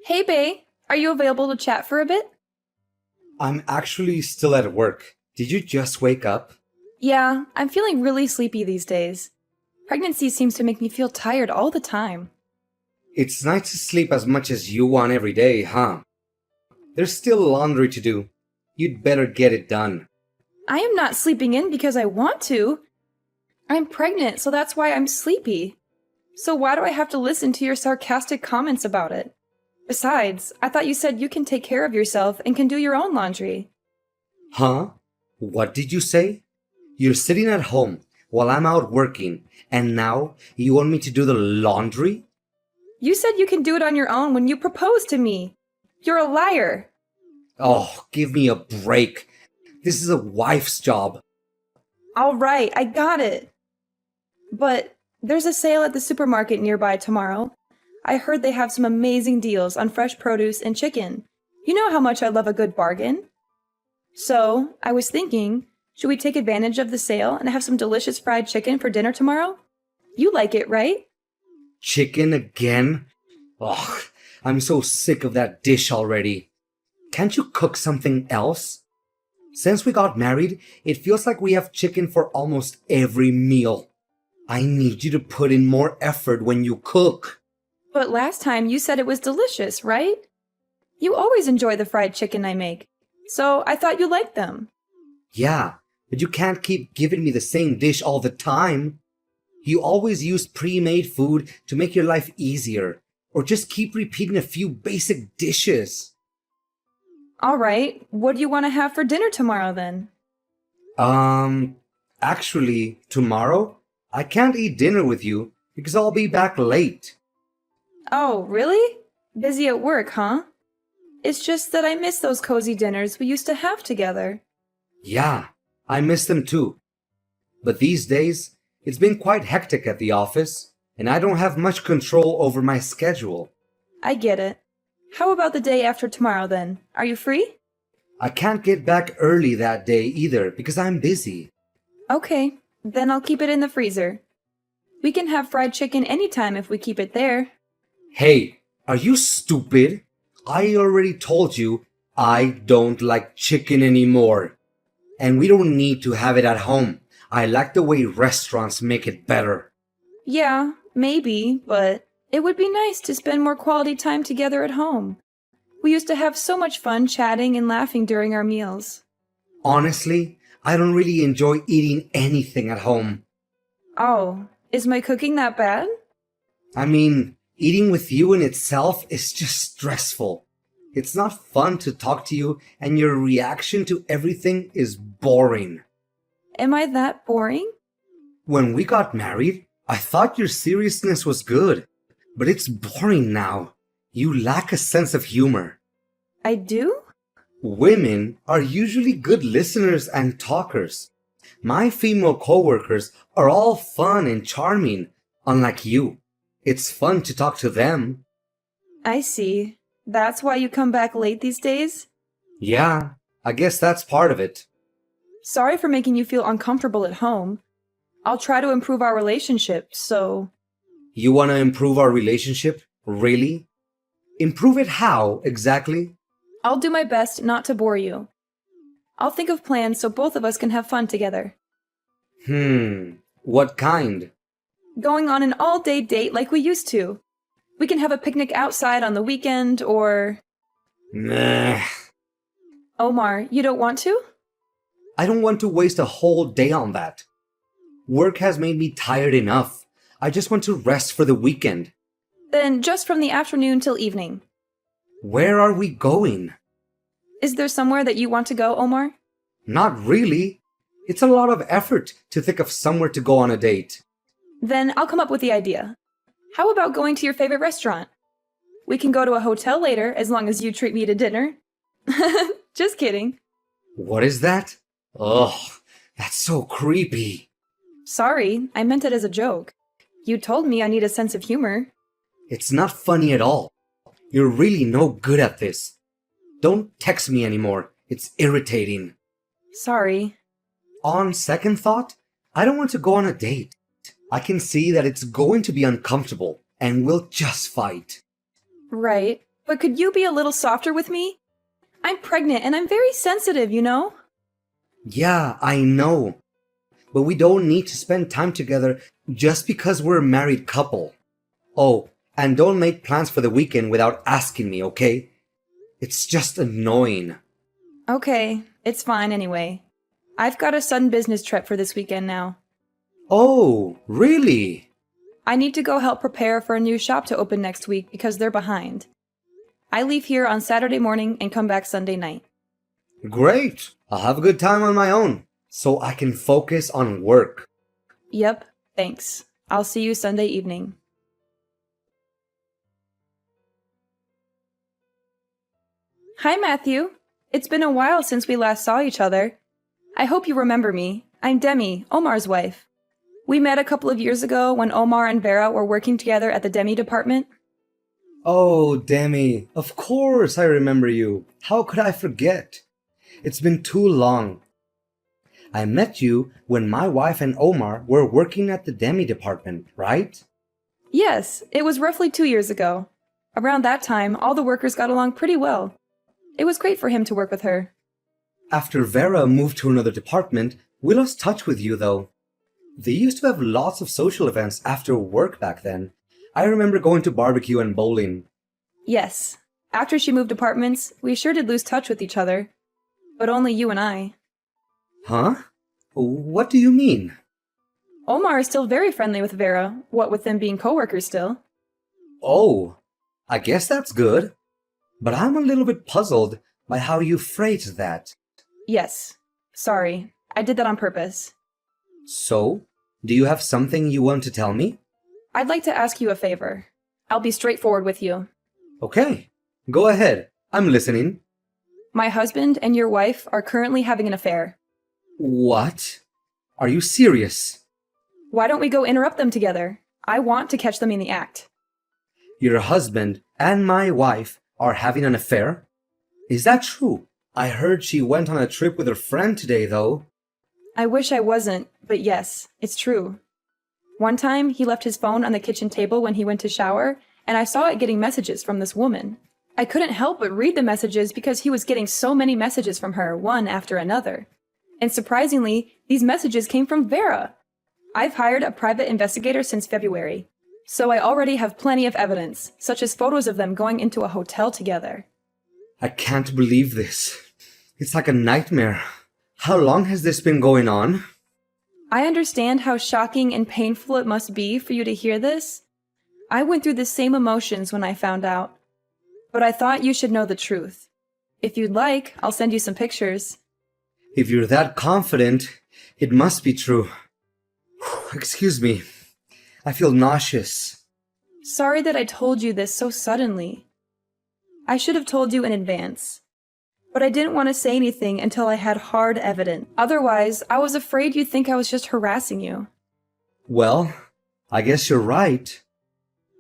Hey, Bay. Are you available to chat for a bit? I'm actually still at work. Did you just wake up? Yeah, I'm feeling really sleepy these days. Pregnancy seems to make me feel tired all the time. It's nice to sleep as much as you want every day, huh? There's still laundry to do. You'd better get it done. I am not sleeping in because I want to. I'm pregnant, so that's why I'm sleepy. So why do I have to listen to your sarcastic comments about it? Besides, I thought you said you can take care of yourself and can do your own laundry. Huh? What did you say? You're sitting at home while I'm out working, and now you want me to do the laundry? You said you can do it on your own when you proposed to me. You're a liar. Oh, give me a break. This is a wife's job. All right, I got it. But there's a sale at the supermarket nearby tomorrow. I heard they have some amazing deals on fresh produce and chicken. You know how much I love a good bargain. So, I was thinking, should we take advantage of the sale and have some delicious fried chicken for dinner tomorrow? You like it, right? Chicken again? Ugh, I'm so sick of that dish already. Can't you cook something else? Since we got married, it feels like we have chicken for almost every meal. I need you to put in more effort when you cook. But last time you said it was delicious, right? You always enjoy the fried chicken I make, so I thought you liked them. Yeah, but you can't keep giving me the same dish all the time. You always use pre-made food to make your life easier, or just keep repeating a few basic dishes. All right, what do you want to have for dinner tomorrow then? Um, actually, tomorrow, I can't eat dinner with you because I'll be back late. Oh, really? Busy at work, huh? It's just that I miss those cozy dinners we used to have together. Yeah, I miss them too. But these days, it's been quite hectic at the office, and I don't have much control over my schedule. I get it. How about the day after tomorrow then? Are you free? I can't get back early that day either because I'm busy. Okay, then I'll keep it in the freezer. We can have fried chicken anytime if we keep it there. Hey, are you stupid? I already told you I don't like chicken anymore. And we don't need to have it at home. I like the way restaurants make it better. Yeah, maybe, but it would be nice to spend more quality time together at home. We used to have so much fun chatting and laughing during our meals. Honestly, I don't really enjoy eating anything at home. Oh, is my cooking that bad? I mean, eating with you in itself is just stressful. It's not fun to talk to you, and your reaction to everything is boring. Am I that boring? When we got married, I thought your seriousness was good, but it's boring now. You lack a sense of humor. I do? Women are usually good listeners and talkers. My female coworkers are all fun and charming, unlike you. It's fun to talk to them. I see. That's why you come back late these days? Yeah, I guess that's part of it. Sorry for making you feel uncomfortable at home. I'll try to improve our relationship, so... You want to improve our relationship? Really? Improve it how, exactly? I'll do my best not to bore you. I'll think of plans so both of us can have fun together. What kind? Going on an all-day date like we used to. We can have a picnic outside on the weekend, or... Nah. Omar, you don't want to? I don't want to waste a whole day on that. Work has made me tired enough. I just want to rest for the weekend. Then just from the afternoon till evening. Where are we going? Is there somewhere that you want to go, Omar? Not really. It's a lot of effort to think of somewhere to go on a date. Then I'll come up with the idea. How about going to your favorite restaurant? We can go to a hotel later as long as you treat me to dinner. Just kidding. What is that? Ugh, that's so creepy. Sorry, I meant it as a joke. You told me I need a sense of humor. It's not funny at all. You're really no good at this. Don't text me anymore. It's irritating. Sorry. On second thought, I don't want to go on a date. I can see that it's going to be uncomfortable, and we'll just fight. Right. But could you be a little softer with me? I'm pregnant and I'm very sensitive, you know? Yeah, I know. But we don't need to spend time together just because we're a married couple. Oh, and don't make plans for the weekend without asking me, okay? It's just annoying. Okay, it's fine anyway. I've got a sudden business trip for this weekend now. Oh, really? I need to go help prepare for a new shop to open next week because they're behind. I leave here on Saturday morning and come back Sunday night. Great. I'll have a good time on my own, so I can focus on work. Yep, thanks. I'll see you Sunday evening. Hi, Matthew. It's been a while since we last saw each other. I hope you remember me. I'm Demi, Omar's wife. We met a couple of years ago when Omar and Vera were working together at the Demi department. Oh, Demi, of course I remember you. How could I forget? It's been too long. I met you when my wife and Omar were working at the Demi department, right? Yes, it was roughly 2 years ago. Around that time, all the workers got along pretty well. It was great for him to work with her. After Vera moved to another department, we lost touch with you though. They used to have lots of social events after work back then. I remember going to barbecue and bowling. Yes, after she moved departments, we sure did lose touch with each other. But only you and I. Huh? What do you mean? Omar is still very friendly with Vera, what with them being coworkers still. Oh, I guess that's good. But I'm a little bit puzzled by how you phrased that. Yes, sorry, I did that on purpose. So, do you have something you want to tell me? I'd like to ask you a favor. I'll be straightforward with you. Okay, go ahead. I'm listening. My husband and your wife are currently having an affair. What? Are you serious? Why don't we go interrupt them together? I want to catch them in the act. Your husband and my wife are having an affair? Is that true? I heard she went on a trip with her friend today, though. I wish I wasn't, but yes, it's true. One time, he left his phone on the kitchen table when he went to shower, and I saw it getting messages from this woman. I couldn't help but read the messages because he was getting so many messages from her, one after another. And surprisingly, these messages came from Vera. I've hired a private investigator since February, so I already have plenty of evidence, such as photos of them going into a hotel together. I can't believe this. It's like a nightmare. How long has this been going on? I understand how shocking and painful it must be for you to hear this. I went through the same emotions when I found out. But I thought you should know the truth. If you'd like, I'll send you some pictures. If you're that confident, it must be true. Excuse me. I feel nauseous. Sorry that I told you this so suddenly. I should have told you in advance. But I didn't want to say anything until I had hard evidence. Otherwise, I was afraid you'd think I was just harassing you. Well, I guess you're right.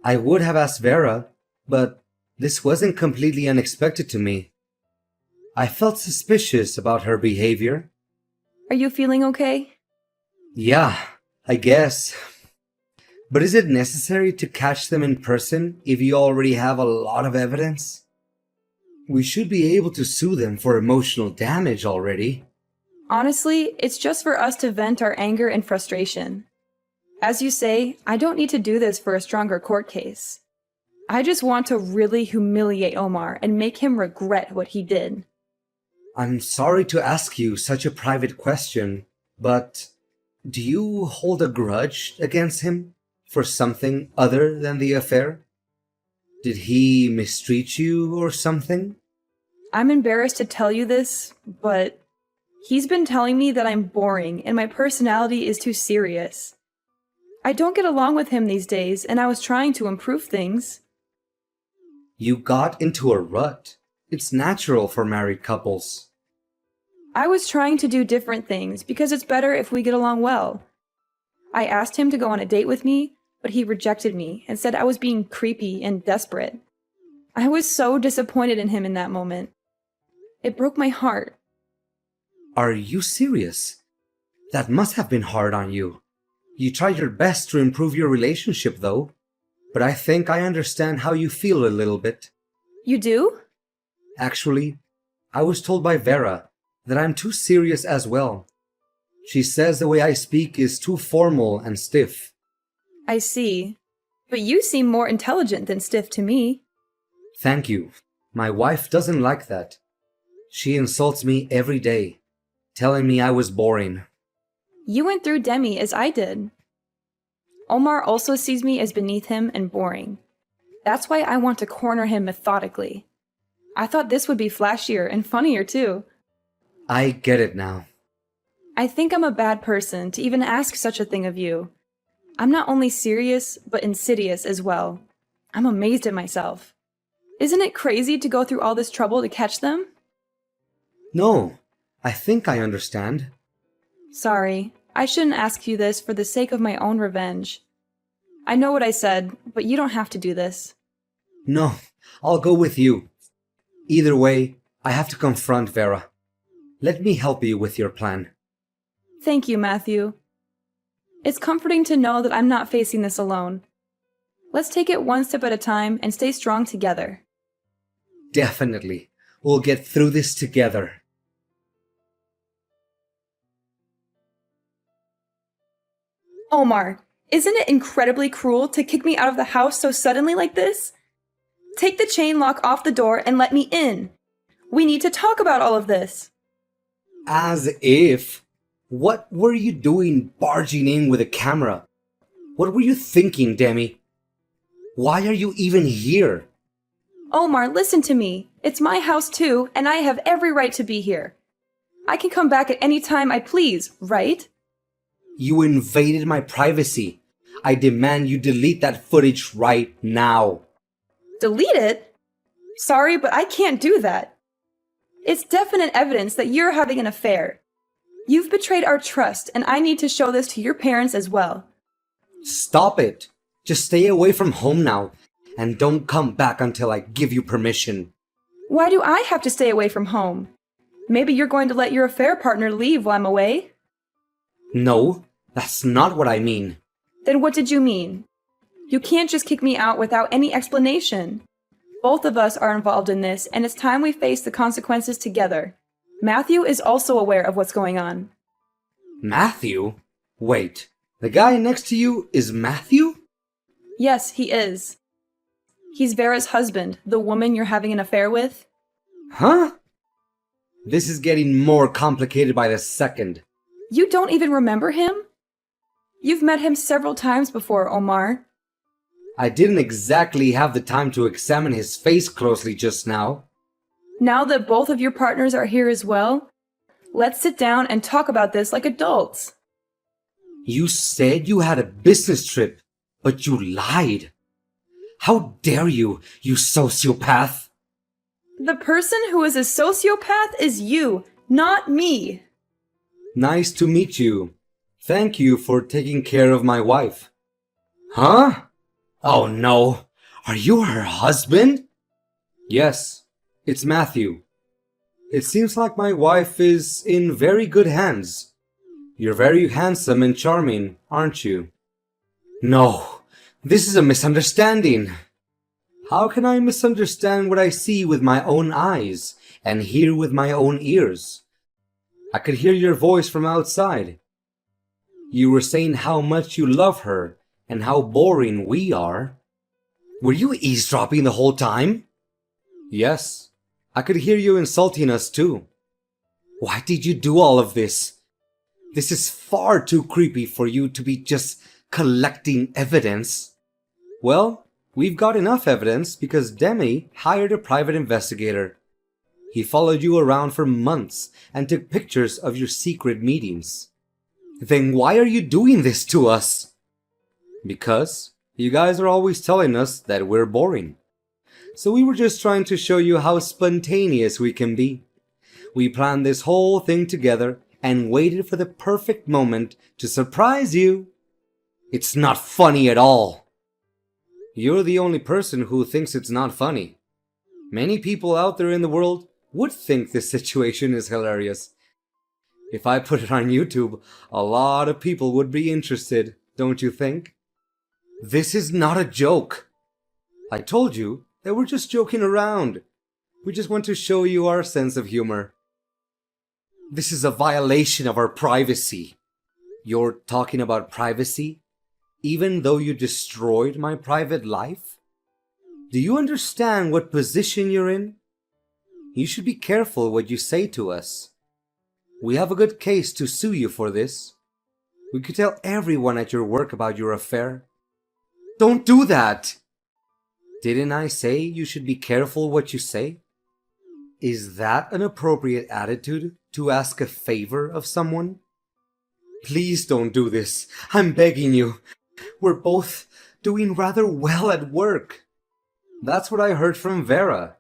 I would have asked Vera, but this wasn't completely unexpected to me. I felt suspicious about her behavior. Are you feeling okay? Yeah, I guess. But is it necessary to catch them in person if you already have a lot of evidence? We should be able to sue them for emotional damage already. Honestly, it's just for us to vent our anger and frustration. As you say, I don't need to do this for a stronger court case. I just want to really humiliate Omar and make him regret what he did. I'm sorry to ask you such a private question, but do you hold a grudge against him for something other than the affair? Did he mistreat you or something? I'm embarrassed to tell you this, but he's been telling me that I'm boring and my personality is too serious. I don't get along with him these days, and I was trying to improve things. You got into a rut. It's natural for married couples. I was trying to do different things because it's better if we get along well. I asked him to go on a date with me, but he rejected me and said I was being creepy and desperate. I was so disappointed in him in that moment. It broke my heart. Are you serious? That must have been hard on you. You tried your best to improve your relationship, though. But I think I understand how you feel a little bit. You do? Actually, I was told by Vera that I'm too serious as well. She says the way I speak is too formal and stiff. I see. But you seem more intelligent than stiff to me. Thank you. My wife doesn't like that. She insults me every day, telling me I was boring. You went through Demi as I did. Omar also sees me as beneath him and boring. That's why I want to corner him methodically. I thought this would be flashier and funnier too. I get it now. I think I'm a bad person to even ask such a thing of you. I'm not only serious, but insidious as well. I'm amazed at myself. Isn't it crazy to go through all this trouble to catch them? No, I think I understand. Sorry, I shouldn't ask you this for the sake of my own revenge. I know what I said, but you don't have to do this. No, I'll go with you. Either way, I have to confront Vera. Let me help you with your plan. Thank you, Matthew. It's comforting to know that I'm not facing this alone. Let's take it one step at a time and stay strong together. Definitely. We'll get through this together. Omar, isn't it incredibly cruel to kick me out of the house so suddenly like this? Take the chain lock off the door and let me in. We need to talk about all of this. As if. What were you doing barging in with a camera? What were you thinking, Demi? Why are you even here? Omar, listen to me. It's my house too, and I have every right to be here. I can come back at any time I please, right? You invaded my privacy. I demand you delete that footage right now. Delete it? Sorry, but I can't do that. It's definite evidence that you're having an affair. You've betrayed our trust, and I need to show this to your parents as well. Stop it. Just stay away from home now, and don't come back until I give you permission. Why do I have to stay away from home? Maybe you're going to let your affair partner leave while I'm away? No, that's not what I mean. Then what did you mean? You can't just kick me out without any explanation. Both of us are involved in this, and it's time we face the consequences together. Matthew is also aware of what's going on. Matthew? Wait, the guy next to you is Matthew? Yes, he is. He's Vera's husband, the woman you're having an affair with. Huh? This is getting more complicated by the second. You don't even remember him? You've met him several times before, Omar. I didn't exactly have the time to examine his face closely just now. Now that both of your partners are here as well, let's sit down and talk about this like adults. You said you had a business trip, but you lied. How dare you, you sociopath? The person who is a sociopath is you, not me. Nice to meet you. Thank you for taking care of my wife. Huh? Oh no. Are you her husband? Yes, it's Matthew. It seems like my wife is in very good hands. You're very handsome and charming, aren't you? No, this is a misunderstanding. How can I misunderstand what I see with my own eyes and hear with my own ears? I could hear your voice from outside. You were saying how much you love her and how boring we are. Were you eavesdropping the whole time? Yes, I could hear you insulting us too. Why did you do all of this? This is far too creepy for you to be just collecting evidence. Well, we've got enough evidence because Demi hired a private investigator. He followed you around for months and took pictures of your secret meetings. Then why are you doing this to us? Because you guys are always telling us that we're boring. So we were just trying to show you how spontaneous we can be. We planned this whole thing together and waited for the perfect moment to surprise you. It's not funny at all. You're the only person who thinks it's not funny. Many people out there in the world would think this situation is hilarious. If I put it on YouTube, a lot of people would be interested, don't you think? This is not a joke. I told you They were just joking around. We just want to show you our sense of humor. This is a violation of our privacy. You're talking about privacy? Even though you destroyed my private life? Do you understand what position you're in? You should be careful what you say to us. We have a good case to sue you for this. We could tell everyone at your work about your affair. Don't do that! Didn't I say you should be careful what you say? Is that an appropriate attitude to ask a favor of someone? Please don't do this. I'm begging you. We're both doing rather well at work. That's what I heard from Vera.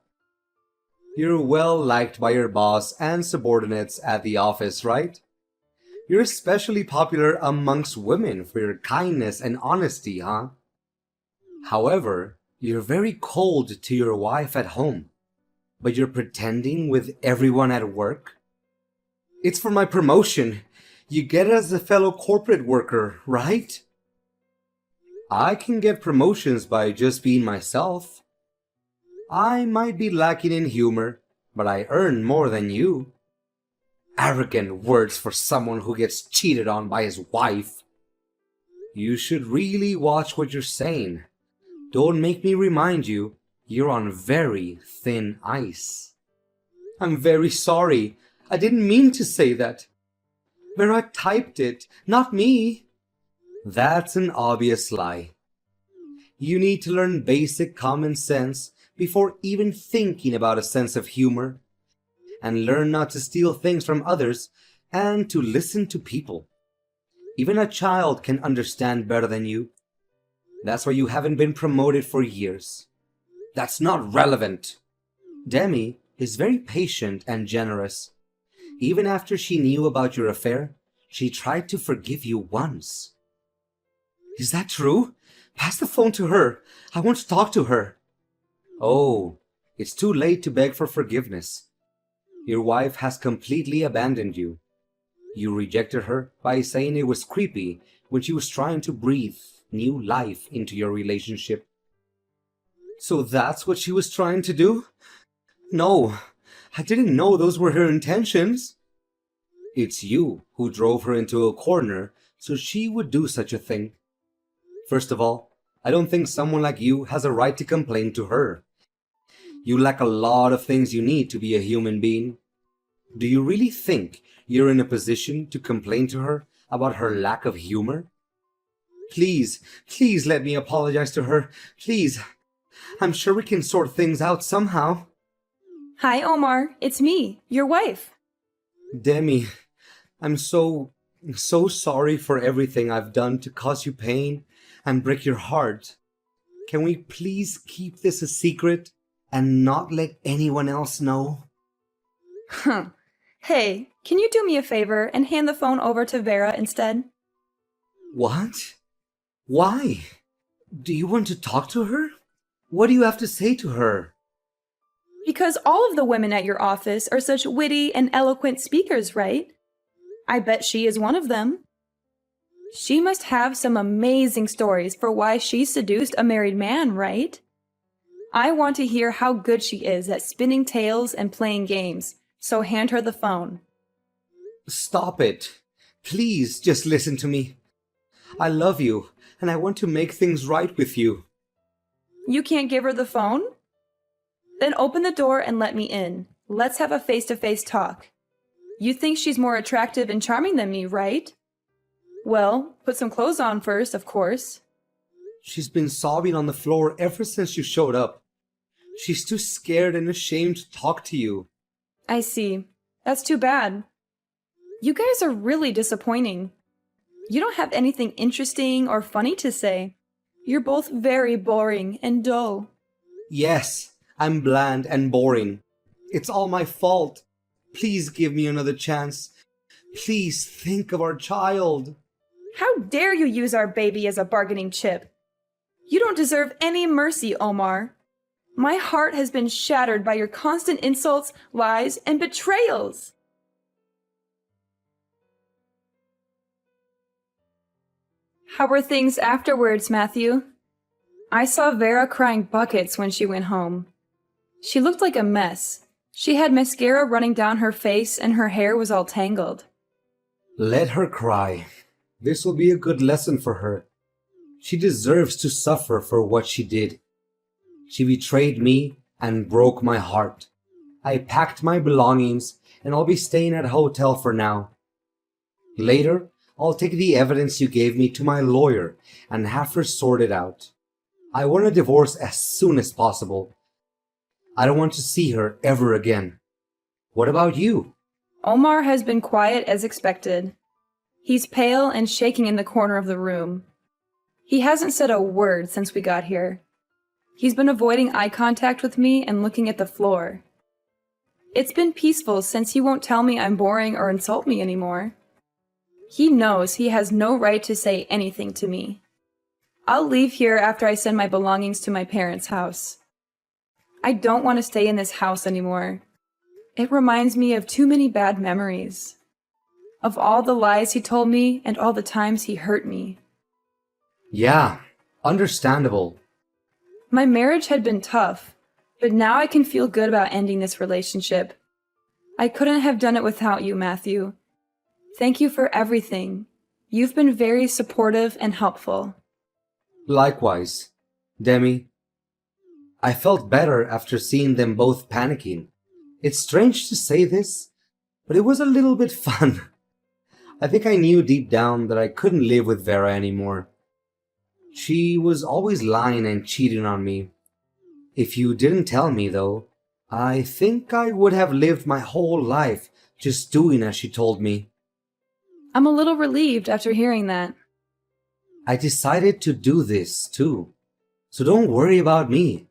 You're well liked by your boss and subordinates at the office, right? You're especially popular amongst women for your kindness and honesty, huh? However, you're very cold to your wife at home, but you're pretending with everyone at work? It's for my promotion. You get it as a fellow corporate worker, right? I can get promotions by just being myself. I might be lacking in humor, but I earn more than you. Arrogant words for someone who gets cheated on by his wife. You should really watch what you're saying. Don't make me remind you, you're on very thin ice. I'm very sorry. I didn't mean to say that. Vera typed it, not me. That's an obvious lie. You need to learn basic common sense before even thinking about a sense of humor, and learn not to steal things from others and to listen to people. Even a child can understand better than you. That's why you haven't been promoted for years. That's not relevant. Demi is very patient and generous. Even after she knew about your affair, she tried to forgive you once. Is that true? Pass the phone to her. I want to talk to her. Oh, it's too late to beg for forgiveness. Your wife has completely abandoned you. You rejected her by saying it was creepy when she was trying to breathe new life into your relationship. So that's what she was trying to do? No, I didn't know those were her intentions. It's you who drove her into a corner so she would do such a thing. First of all, I don't think someone like you has a right to complain to her. You lack a lot of things you need to be a human being. Do you really think you're in a position to complain to her about her lack of humor? Please, please let me apologize to her. Please. I'm sure we can sort things out somehow. Hi, Omar. It's me, your wife. Demi, I'm so sorry for everything I've done to cause you pain and break your heart. Can we please keep this a secret and not let anyone else know? Huh. Hey, can you do me a favor and hand the phone over to Vera instead? What? Why? Do you want to talk to her? What do you have to say to her? Because all of the women at your office are such witty and eloquent speakers, right? I bet she is one of them. She must have some amazing stories for why she seduced a married man, right? I want to hear how good she is at spinning tales and playing games, so hand her the phone. Stop it. Please just listen to me. I love you, and I want to make things right with you. You can't give her the phone? Then open the door and let me in. Let's have a face-to-face talk. You think she's more attractive and charming than me, right? Well, put some clothes on first, of course. She's been sobbing on the floor ever since you showed up. She's too scared and ashamed to talk to you. I see. That's too bad. You guys are really disappointing. You don't have anything interesting or funny to say. You're both very boring and dull. Yes, I'm bland and boring. It's all my fault. Please give me another chance. Please think of our child. How dare you use our baby as a bargaining chip? You don't deserve any mercy, Omar. My heart has been shattered by your constant insults, lies, and betrayals. How were things afterwards, Matthew? I saw Vera crying buckets when she went home. She looked like a mess. She had mascara running down her face and her hair was all tangled. Let her cry. This will be a good lesson for her. She deserves to suffer for what she did. She betrayed me and broke my heart. I packed my belongings and I'll be staying at a hotel for now. Later, I'll take the evidence you gave me to my lawyer and have her sorted out. I want a divorce as soon as possible. I don't want to see her ever again. What about you? Omar has been quiet as expected. He's pale and shaking in the corner of the room. He hasn't said a word since we got here. He's been avoiding eye contact with me and looking at the floor. It's been peaceful since he won't tell me I'm boring or insult me anymore. He knows he has no right to say anything to me. I'll leave here after I send my belongings to my parents' house. I don't want to stay in this house anymore. It reminds me of too many bad memories. Of all the lies he told me and all the times he hurt me. Yeah, understandable. My marriage had been tough, but now I can feel good about ending this relationship. I couldn't have done it without you, Matthew. Thank you for everything. You've been very supportive and helpful. Likewise, Demi. I felt better after seeing them both panicking. It's strange to say this, but it was a little bit fun. I think I knew deep down that I couldn't live with Vera anymore. She was always lying and cheating on me. If you didn't tell me, though, I think I would have lived my whole life just doing as she told me. I'm a little relieved after hearing that. I decided to do this, too. So don't worry about me.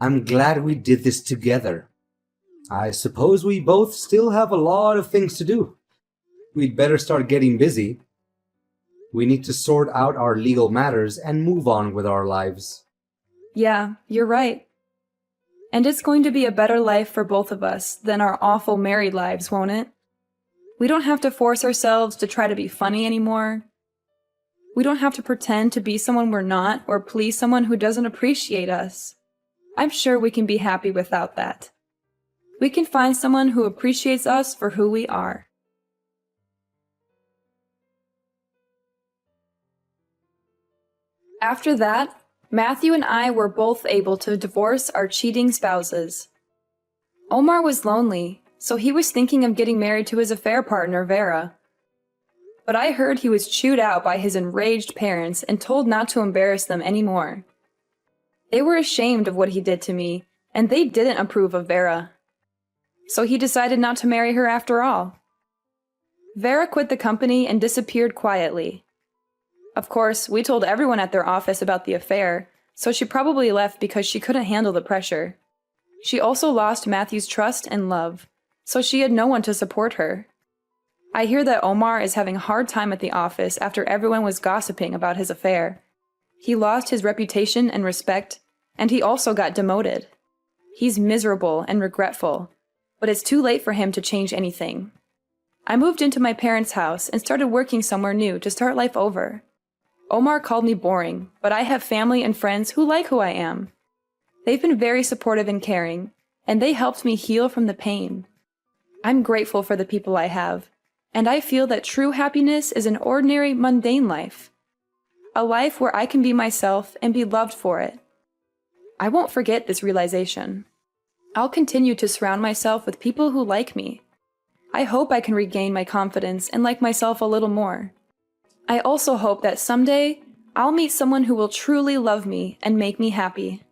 I'm glad we did this together. I suppose we both still have a lot of things to do. We'd better start getting busy. We need to sort out our legal matters and move on with our lives. Yeah, you're right. And it's going to be a better life for both of us than our awful married lives, won't it? We don't have to force ourselves to try to be funny anymore. We don't have to pretend to be someone we're not or please someone who doesn't appreciate us. I'm sure we can be happy without that. We can find someone who appreciates us for who we are. After that, Matthew and I were both able to divorce our cheating spouses. Omar was lonely, so he was thinking of getting married to his affair partner, Vera. But I heard he was chewed out by his enraged parents and told not to embarrass them anymore. They were ashamed of what he did to me, and they didn't approve of Vera. So he decided not to marry her after all. Vera quit the company and disappeared quietly. Of course, we told everyone at their office about the affair, so she probably left because she couldn't handle the pressure. She also lost Matthew's trust and love, so she had no one to support her. I hear that Omar is having a hard time at the office after everyone was gossiping about his affair. He lost his reputation and respect, and he also got demoted. He's miserable and regretful, but it's too late for him to change anything. I moved into my parents' house and started working somewhere new to start life over. Omar called me boring, but I have family and friends who like who I am. They've been very supportive and caring, and they helped me heal from the pain. I'm grateful for the people I have, and I feel that true happiness is an ordinary, mundane life. A life where I can be myself and be loved for it. I won't forget this realization. I'll continue to surround myself with people who like me. I hope I can regain my confidence and like myself a little more. I also hope that someday I'll meet someone who will truly love me and make me happy.